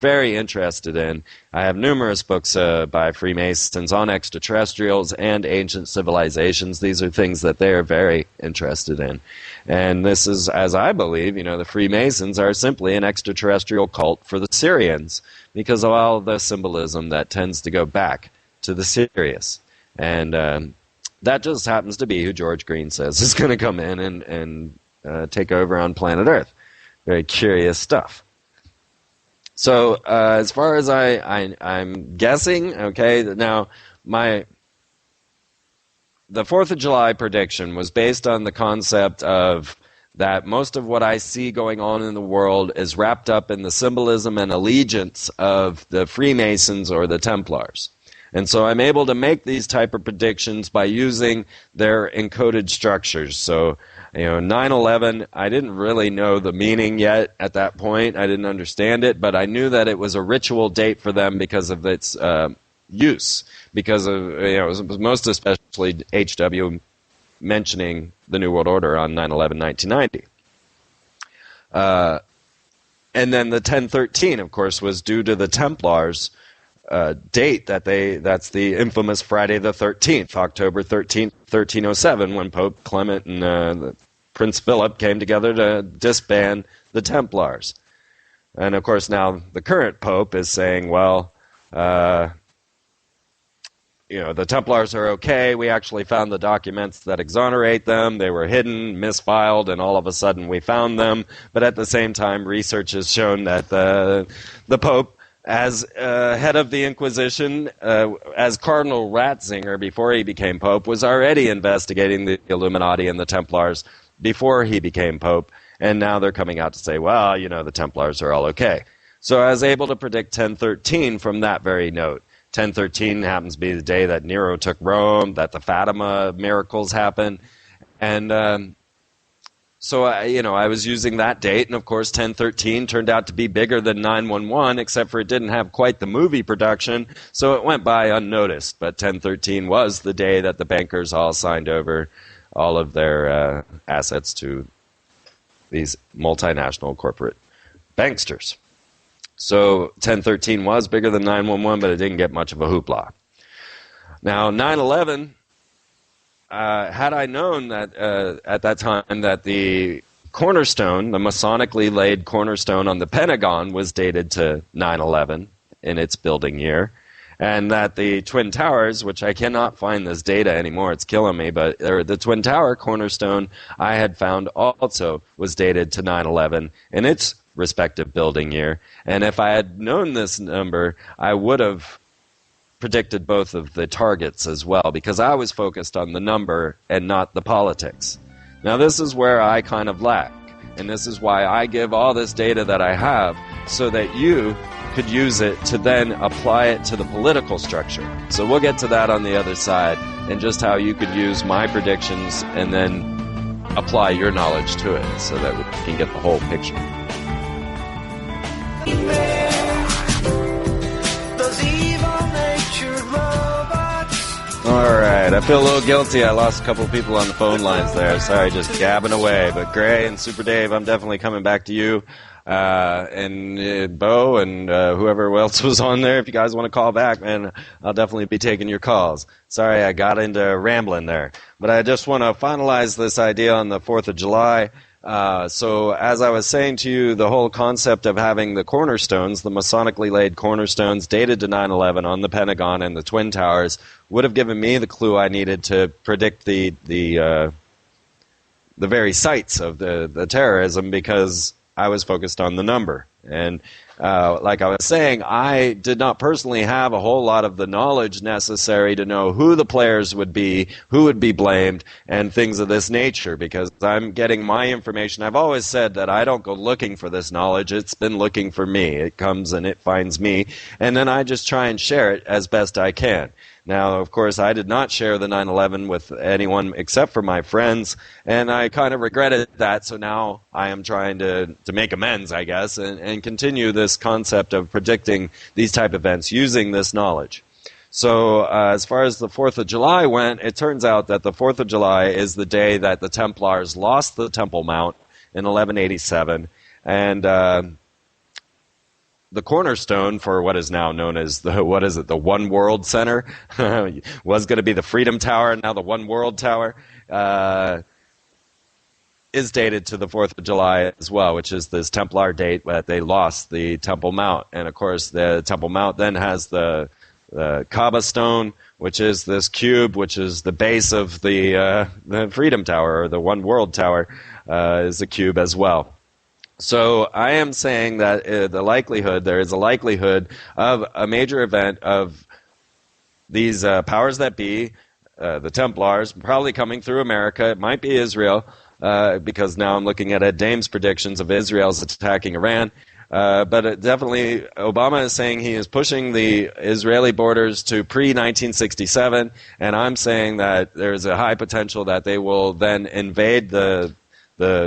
very interested in. I have numerous books by Freemasons on extraterrestrials and ancient civilizations. These are things that they are very interested in. And this is, as I believe, the Freemasons are simply an extraterrestrial cult for the Syrians because of all the symbolism that tends to go back to the Sirius. And that just happens to be who George Green says is going to come in and take over on planet Earth. Very curious stuff. So as far as I'm guessing, okay, now the 4th of July prediction was based on the concept of that most of what I see going on in the world is wrapped up in the symbolism and allegiance of the Freemasons or the Templars. And so I'm able to make these type of predictions by using their encoded structures. So 9/11, I didn't really know the meaning yet at that point. I didn't understand it, but I knew that it was a ritual date for them because of its use, because of, most especially H.W. mentioning the New World Order on 9/11/1990. And then the 10/13, of course, was due to the Templars' date that's the infamous Friday the 13th, October 13th, 1307, when Pope Clement and Prince Philip came together to disband the Templars. And of course now the current Pope is saying, well, the Templars are okay. We actually found the documents that exonerate them. They were hidden, misfiled, and all of a sudden we found them. But at the same time, research has shown that the Pope, as head of the Inquisition, as Cardinal Ratzinger before he became Pope, was already investigating the Illuminati and the Templars before he became Pope, and now they're coming out to say, well, the Templars are all okay. So I was able to predict 10/13 from that very note. 10/13 happens to be the day that Nero took Rome, that the Fatima miracles happened, and so I was using that date, and of course 10/13 turned out to be bigger than 9/11, except for it didn't have quite the movie production, so it went by unnoticed. But 10/13 was the day that the bankers all signed over all of their assets to these multinational corporate banksters. So 10/13 was bigger than 9/11, but it didn't get much of a hoopla. Now 9/11. Had I known that at that time that the cornerstone, the Masonically laid cornerstone on the Pentagon, was dated to 9/11 in its building year, and that the Twin Towers, which I cannot find this data anymore, it's killing me, but the Twin Tower cornerstone I had found also was dated to 9/11 in its respective building year. And if I had known this number, I would have predicted both of the targets as well, because I was focused on the number and not the politics. Now this is where I kind of lack, and this is why I give all this data that I have so that you could use it to then apply it to the political structure. So we'll get to that on the other side, and just how you could use my predictions and then apply your knowledge to it so that we can get the whole picture. Alright, I feel a little guilty. I lost a couple of people on the phone lines there. Sorry, just gabbing away. But Gray and Super Dave, I'm definitely coming back to you. And Bo and whoever else was on there, if you guys want to call back, man, I'll definitely be taking your calls. Sorry, I got into rambling there. But I just want to finalize this idea on the 4th of July. So as I was saying to you, the whole concept of having the cornerstones, the Masonically laid cornerstones dated to 9/11 on the Pentagon and the Twin Towers would have given me the clue I needed to predict the very sites of the terrorism, because I was focused on the number. And like I was saying, I did not personally have a whole lot of the knowledge necessary to know who the players would be, who would be blamed, and things of this nature, because I'm getting my information. I've always said that I don't go looking for this knowledge. It's been looking for me. It comes and it finds me, and then I just try and share it as best I can. Now, of course, I did not share the 9/11 with anyone except for my friends, and I kind of regretted that, so now I am trying to make amends, I guess, and continue this concept of predicting these type of events using this knowledge. So as far as the 4th of July went, it turns out that the 4th of July is the day that the Templars lost the Temple Mount in 1187, and the cornerstone for what is now known as the One World Center. Was going to be the Freedom Tower, now the One World Tower. Is dated to the 4th of July as well, which is this Templar date that they lost the Temple Mount. And, of course, the Temple Mount then has the Kaaba Stone, which is this cube, which is the base of the Freedom Tower, or the One World Tower, is a cube as well. So I am saying that there is a likelihood of a major event of these powers that be, the Templars, probably coming through America. It might be Israel, because now I'm looking at Ed Dame's predictions of Israel's attacking Iran. But definitely, Obama is saying he is pushing the Israeli borders to pre-1967, and I'm saying that there's a high potential that they will then invade the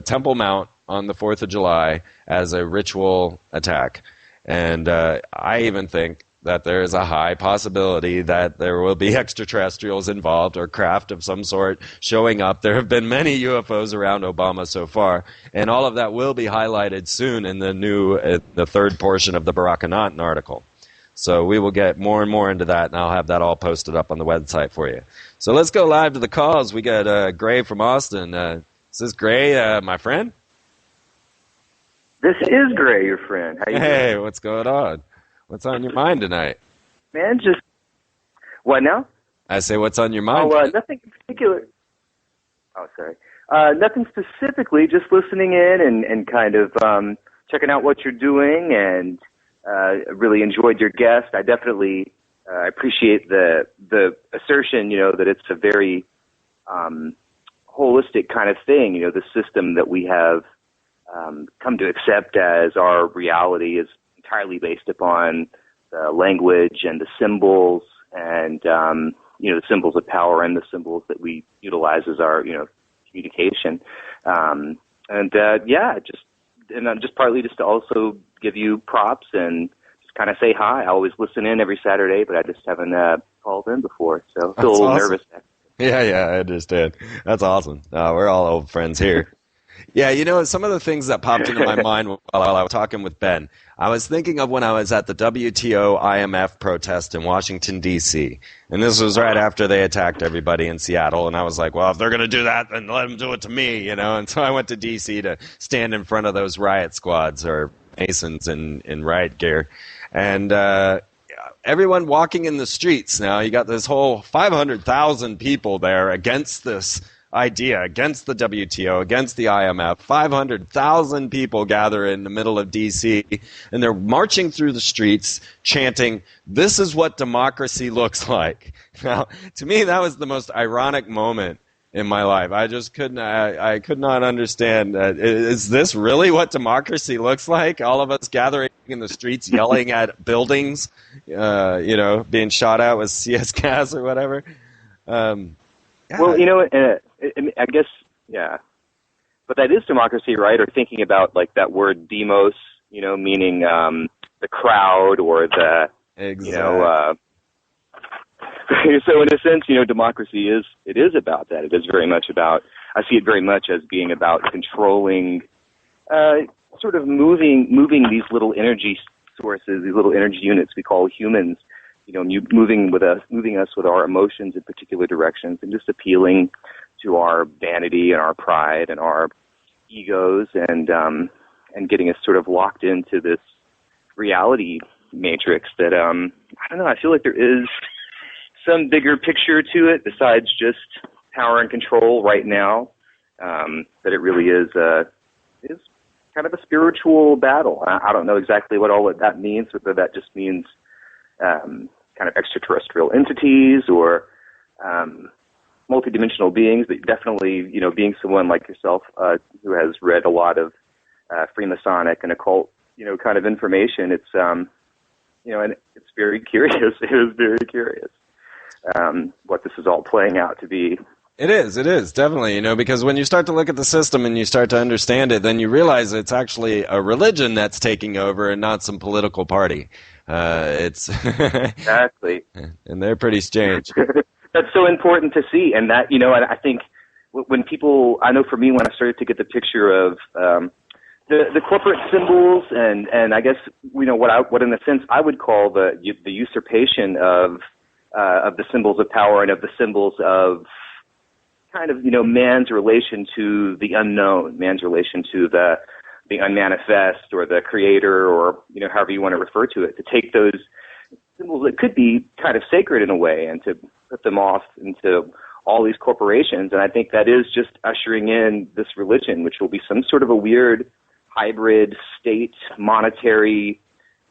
Temple Mount on the 4th of July as a ritual attack. And I even think that there is a high possibility that there will be extraterrestrials involved or craft of some sort showing up. There have been many UFOs around Obama so far, and all of that will be highlighted soon in the third portion of the Barack Anant article. So we will get more and more into that, and I'll have that all posted up on the website for you. So let's go live to the calls. We got Gray from Austin. Is this Gray, my friend? This is Gray, your friend. How you doing? Hey, what's going on? What's on your mind tonight? Man, just... What now? I say, what's on your mind? Oh, nothing in particular. Oh, sorry. Nothing specifically, just listening in and kind of checking out what you're doing, and really enjoyed your guest. I definitely appreciate the assertion, that it's a very holistic kind of thing, the system that we have come to accept as our reality is entirely based upon the language and the symbols and, the symbols of power and the symbols that we utilize as our, communication. Just partly just to also give you props and just kind of say hi. I always listen in every Saturday, but I just haven't called in before, so I feel a little nervous. Yeah, I understand. That's awesome. We're all old friends here. Yeah, some of the things that popped into my mind while I was talking with Ben, I was thinking of when I was at the WTO IMF protest in Washington, D.C., and this was right after they attacked everybody in Seattle, and I was like, well, if they're going to do that, then let them do it to me, and so I went to D.C. to stand in front of those riot squads or Masons in riot gear, and everyone walking in the streets. Now, you got this whole 500,000 people there against this idea, against the WTO, against the IMF. 500,000 people gather in the middle of D.C., and they're marching through the streets chanting, "This is what democracy looks like." Now, to me, that was the most ironic moment in my life. I just couldn't, I could not understand, is this really what democracy looks like? All of us gathering in the streets yelling at buildings, being shot at with CS gas or whatever. Well, I guess, yeah. But that is democracy, right? Or thinking about, like, that word demos, meaning the crowd or the, exactly. So in a sense, democracy is about that. It is very much about, I see it very much as being about controlling, sort of moving these little energy sources, these little energy units we call humans, moving us with our emotions in particular directions, and just appealing to our vanity and our pride and our egos, and getting us sort of locked into this reality matrix that I don't know. I feel like there is some bigger picture to it besides just power and control right now. That it really is kind of a spiritual battle. I don't know exactly what all of that means, whether that just means kind of extraterrestrial entities or multidimensional beings, but definitely, being someone like yourself who has read a lot of Freemasonic and occult, kind of information, it's, and it's very curious. It is very curious what this is all playing out to be. It is definitely, because when you start to look at the system and you start to understand it, then you realize it's actually a religion that's taking over and not some political party. It's exactly, and they're pretty strange. That's so important to see, and that I think when people, I know for me, when I started to get the picture of the corporate symbols and I guess what in a sense I would call the usurpation of the symbols of power and of the symbols of kind of man's relation to the unknown, man's relation to the unmanifest or the creator, or however you want to refer to it, to take those symbols that could be kind of sacred in a way and to put them off into all these corporations. And I think that is just ushering in this religion, which will be some sort of a weird hybrid state monetary